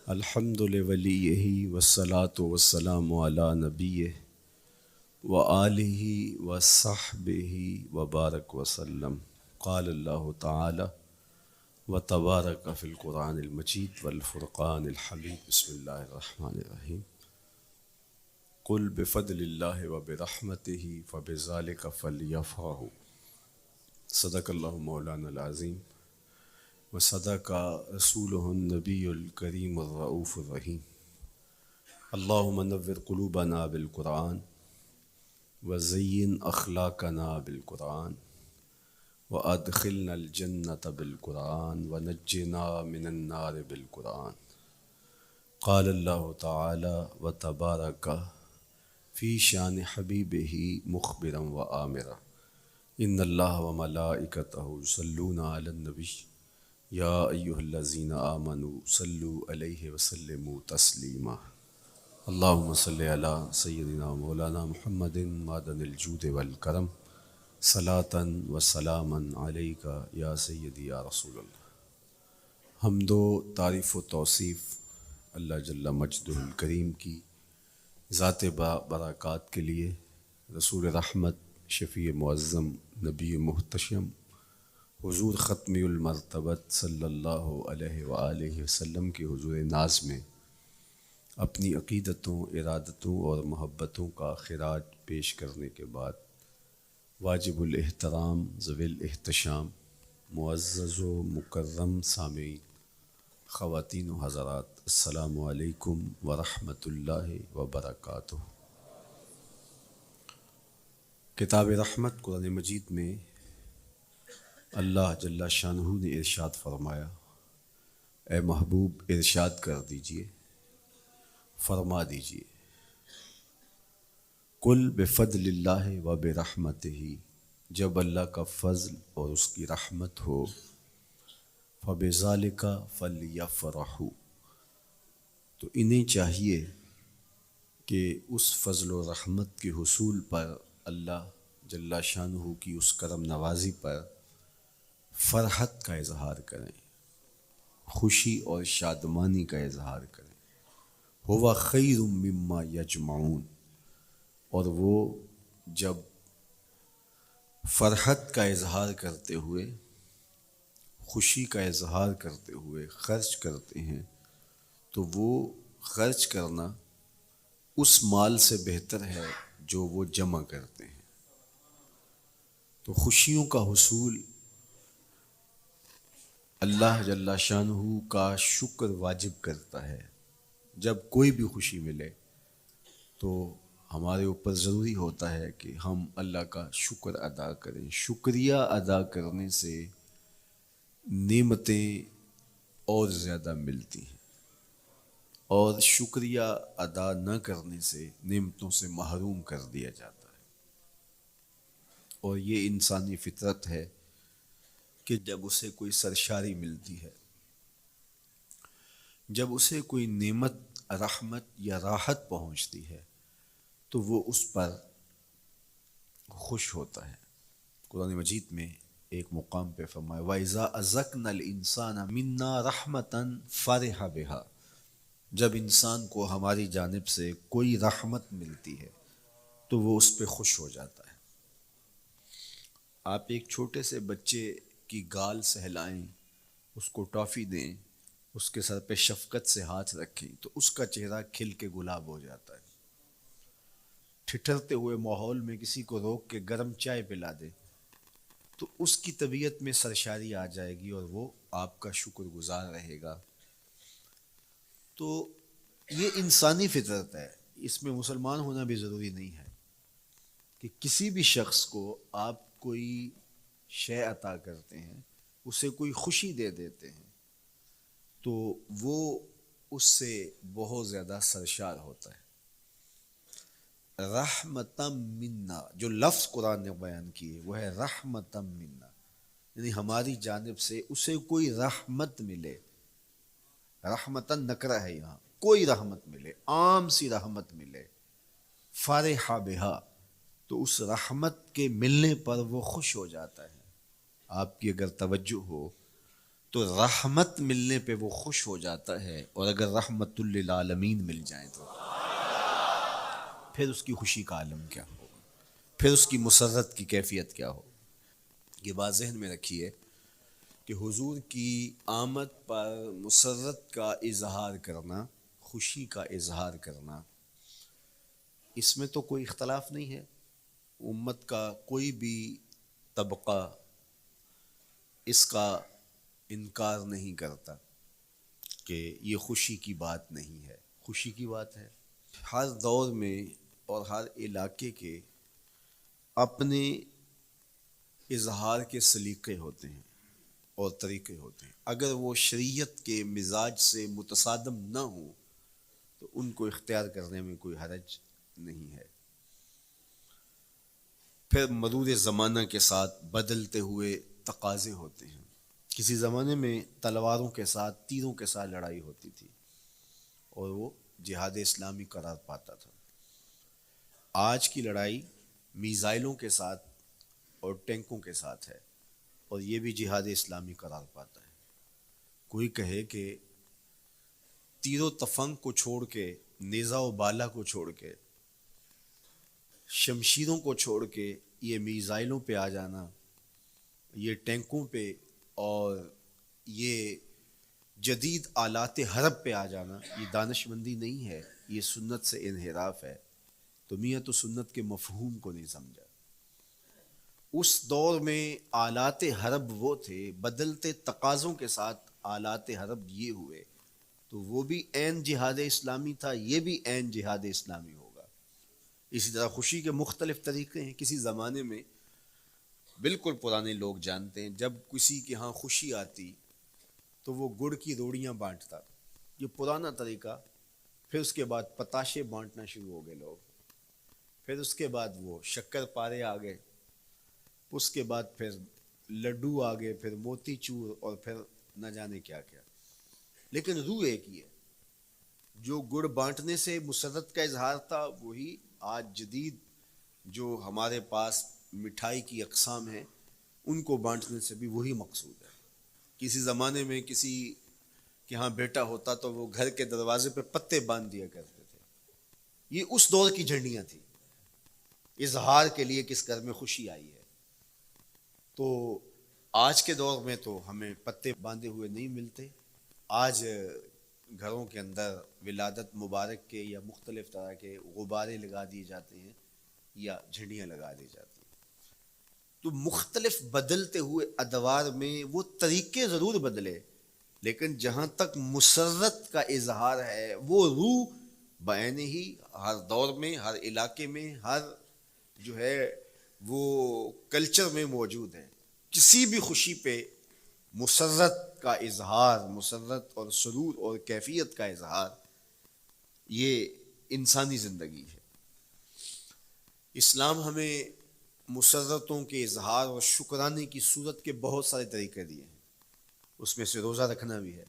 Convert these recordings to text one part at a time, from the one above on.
الحمد لولیہ والصلاة والسلام علی نبیہ وآلہ وصحبہ وبارک وسلم۔ قال اللہ تعالی وتبارک فی القرآن المجید والفرقان الحمید۔ بسم اللہ الرحمن الرحیم۔ قل بفضل اللہ وبرحمتہ فبذلک فلیفرحوا۔ صدق اللہ مولانا العظیم وصدق رسولہ النبی الکریم الرؤوف الرحیم۔ اللہم نور قلوبنا بالقرآن وزین اخلاقنا بالقرآن وادخلنا الجنۃ بالقرآن ونجنا من النار بالقرآن۔ قال اللہ تعالی وتبارک فی شان حبیبہ مخبرا وآمرا ان اللہ وملائکتہ یصلون علی النبی یا ایہا الذین آمنوا صلوا علیہ وسلموا تسلیما۔ اللہم صلی علی سیدنا مولانا محمد معدن الجود والکرم صلاۃ و سلاما علیک یا سیدی یا رسول اللہ۔ حمد و تعریف و توصیف اللہ جل مجدہ الکریم کی ذات برکات کے لیے، رسول رحمت شفیع معظم نبی محتشم حضور ختمی المرتبت صلی اللہ علیہ وآلہ وسلم کے حضور ناز میں اپنی عقیدتوں، ارادتوں اور محبتوں کا خراج پیش کرنے کے بعد، واجب الاحترام ذوی الاحتشام معزز و مکرم سامعین، خواتین و حضرات، السلام علیکم ورحمۃ اللہ وبرکاتہ۔ کتاب رحمت قرآن مجید میں اللہ جل شانہ نے ارشاد فرمایا، اے محبوب ارشاد کر دیجئے، فرما دیجئے، قل بفضل اللہ و برحمتہ، جب اللہ کا فضل اور اس کی رحمت ہو، فبذالک فلیفرحوا، تو انہیں چاہیے کہ اس فضل و رحمت کے حصول پر، اللہ جل شانہ کی اس کرم نوازی پر فرحت کا اظہار کریں، خوشی اور شادمانی کا اظہار کریں۔ ہوا خیر مما یجمعون، اور وہ جب فرحت کا اظہار کرتے ہوئے، خوشی کا اظہار کرتے ہوئے خرچ کرتے ہیں، تو وہ خرچ کرنا اس مال سے بہتر ہے جو وہ جمع کرتے ہیں۔ تو خوشیوں کا حصول اللہ جل شانہ کا شکر واجب کرتا ہے۔ جب کوئی بھی خوشی ملے تو ہمارے اوپر ضروری ہوتا ہے کہ ہم اللہ کا شکر ادا کریں۔ شکریہ ادا کرنے سے نعمتیں اور زیادہ ملتی ہیں، اور شکریہ ادا نہ کرنے سے نعمتوں سے محروم کر دیا جاتا ہے۔ اور یہ انسانی فطرت ہے کہ جب اسے کوئی سرشاری ملتی ہے، جب اسے کوئی نعمت، رحمت یا راحت پہنچتی ہے، تو وہ اس پر خوش ہوتا ہے۔ قرآن مجید میں ایک مقام پہ فرمایا وَإِذَا أَذَقْنَا الْإِنسَانَ مِنَّا رَحْمَةً فَرِحَ بِهَا، جب انسان کو ہماری جانب سے کوئی رحمت ملتی ہے تو وہ اس پہ خوش ہو جاتا ہے۔ آپ ایک چھوٹے سے بچے کی گال سہلائیں، اس کو ٹافی دیں، اس کے سر پہ شفقت سے ہاتھ رکھیں تو اس کا چہرہ کھل کے گلاب ہو جاتا ہے۔ ٹھٹھرتے ہوئے ماحول میں کسی کو روک کے گرم چائے پلا دے تو اس کی طبیعت میں سرشاری آ جائے گی اور وہ آپ کا شکر گزار رہے گا۔ تو یہ انسانی فطرت ہے، اس میں مسلمان ہونا بھی ضروری نہیں ہے کہ کسی بھی شخص کو آپ کوئی شے عطا کرتے ہیں، اسے کوئی خوشی دے دیتے ہیں، تو وہ اس سے بہت زیادہ سرشار ہوتا ہے۔ رحمتم منا، جو لفظ قرآن نے بیان کی ہے وہ ہے رحمتم منا، یعنی ہماری جانب سے اسے کوئی رحمت ملے۔ رحمتن نکرہ ہے یہاں، کوئی رحمت ملے، عام سی رحمت ملے، فرح بہا، تو اس رحمت کے ملنے پر وہ خوش ہو جاتا ہے۔ آپ کی اگر توجہ ہو تو رحمت ملنے پہ وہ خوش ہو جاتا ہے، اور اگر رحمت للعالمین مل جائیں تو پھر اس کی خوشی کا عالم کیا ہو، پھر اس کی مسرت کی کیفیت کیا ہو۔ یہ بات ذہن میں رکھیے کہ حضور کی آمد پر مسرت کا اظہار کرنا، خوشی کا اظہار کرنا، اس میں تو کوئی اختلاف نہیں ہے۔ امت کا کوئی بھی طبقہ اس کا انکار نہیں کرتا کہ یہ خوشی کی بات نہیں ہے، خوشی کی بات ہے۔ ہر دور میں اور ہر علاقے کے اپنے اظہار کے سلیقے ہوتے ہیں اور طریقے ہوتے ہیں، اگر وہ شریعت کے مزاج سے متصادم نہ ہوں تو ان کو اختیار کرنے میں کوئی حرج نہیں ہے۔ پھر مرور زمانہ کے ساتھ بدلتے ہوئے تقاضے ہوتے ہیں۔ کسی زمانے میں تلواروں کے ساتھ، تیروں کے ساتھ لڑائی ہوتی تھی اور وہ جہاد اسلامی قرار پاتا تھا۔ آج کی لڑائی میزائلوں کے ساتھ اور ٹینکوں کے ساتھ ہے، اور یہ بھی جہاد اسلامی قرار پاتا ہے۔ کوئی کہے کہ تیر و تفنگ کو چھوڑ کے، نیزہ و بالا کو چھوڑ کے، شمشیروں کو چھوڑ کے یہ میزائلوں پہ آ جانا، یہ ٹینکوں پہ اور یہ جدید آلات حرب پہ آ جانا، یہ دانش مندی نہیں ہے، یہ سنت سے انحراف ہے۔ تو میاں تو سنت کے مفہوم کو نہیں سمجھا۔ اس دور میں آلات حرب وہ تھے، بدلتے تقاضوں کے ساتھ آلات حرب یہ ہوئے، تو وہ بھی عین جہاد اسلامی تھا، یہ بھی عین جہاد اسلامی ہوگا۔ اسی طرح خوشی کے مختلف طریقے ہیں۔ کسی زمانے میں بالکل پرانے لوگ جانتے ہیں، جب کسی کے ہاں خوشی آتی تو وہ گڑ کی روڑیاں بانٹتا، یہ پرانا طریقہ۔ پھر اس کے بعد پتاشے بانٹنا شروع ہو گئے لوگ، پھر اس کے بعد وہ شکر پارے آ گئے، اس کے بعد پھر لڈو آ گئے، پھر موتی چور، اور پھر نہ جانے کیا کیا۔ لیکن روح ایک ہی ہے۔ جو گڑ بانٹنے سے مسرت کا اظہار تھا، وہی آج جدید جو ہمارے پاس مٹھائی کی اقسام ہیں، ان کو بانٹنے سے بھی وہی مقصود ہے۔ کسی زمانے میں کسی کے ہاں بیٹا ہوتا تو وہ گھر کے دروازے پہ پتے باندھ دیا کرتے تھے۔ یہ اس دور کی جھنڈیاں تھیں، اظہار کے لیے کس گھر میں خوشی آئی ہے۔ تو آج کے دور میں تو ہمیں پتے باندھے ہوئے نہیں ملتے۔ آج گھروں کے اندر ولادت مبارک کے یا مختلف طرح کے غبارے لگا دیے جاتے ہیں یا جھنڈیاں لگا دی جاتی ہیں۔ تو مختلف بدلتے ہوئے ادوار میں وہ طریقے ضرور بدلے، لیکن جہاں تک مسرت کا اظہار ہے، وہ روح بعین ہی ہر دور میں، ہر علاقے میں، ہر جو ہے وہ کلچر میں موجود ہے۔ کسی بھی خوشی پہ مسرت کا اظہار، مسرت اور سرور اور کیفیت کا اظہار، یہ انسانی زندگی ہے۔ اسلام ہمیں مسرتوں کے اظہار اور شکرانے کی صورت کے بہت سارے طریقے دیے ہیں، اس میں سے روزہ رکھنا بھی ہے۔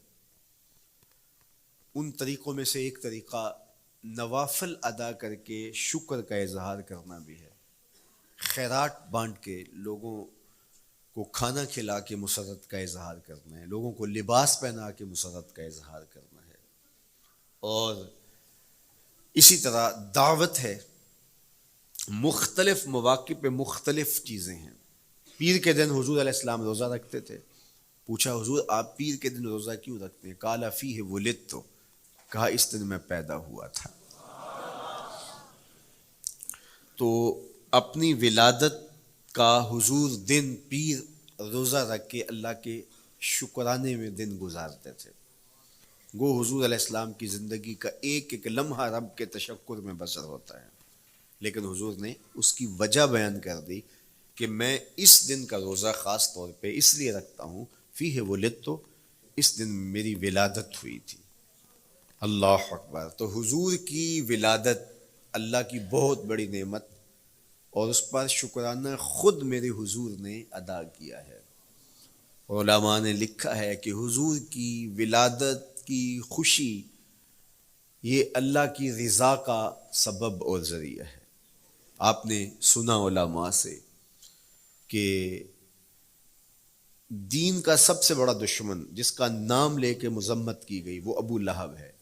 ان طریقوں میں سے ایک طریقہ نوافل ادا کر کے شکر کا اظہار کرنا بھی ہے۔ خیرات بانٹ کے، لوگوں کو کھانا کھلا کے مسرت کا اظہار کرنا ہے، لوگوں کو لباس پہنا کے مسرت کا اظہار کرنا ہے۔ اور اسی طرح دعوت ہے، مختلف مواقع پہ مختلف چیزیں ہیں۔ پیر کے دن حضور علیہ السلام روزہ رکھتے تھے۔ پوچھا حضور آپ پیر کے دن روزہ کیوں رکھتے ہیں؟ قال فیہ ولدت، کہا اس دن میں پیدا ہوا تھا۔ تو اپنی ولادت کا حضور دن پیر روزہ رکھ کے اللہ کے شکرانے میں دن گزارتے تھے۔ گو حضور علیہ السلام کی زندگی کا ایک ایک لمحہ رب کے تشکر میں بسر ہوتا ہے، لیکن حضور نے اس کی وجہ بیان کر دی کہ میں اس دن کا روزہ خاص طور پہ اس لیے رکھتا ہوں، فیہ ولدت، اس دن میری ولادت ہوئی تھی۔ اللہ اکبر۔ تو حضور کی ولادت اللہ کی بہت بڑی نعمت، اور اس پر شکرانہ خود میرے حضور نے ادا کیا ہے۔ علماء نے لکھا ہے کہ حضور کی ولادت کی خوشی یہ اللہ کی رضا کا سبب اور ذریعہ ہے۔ آپ نے سنا علماء سے کہ دین کا سب سے بڑا دشمن جس کا نام لے کے مذمت کی گئی وہ ابو لہب ہے۔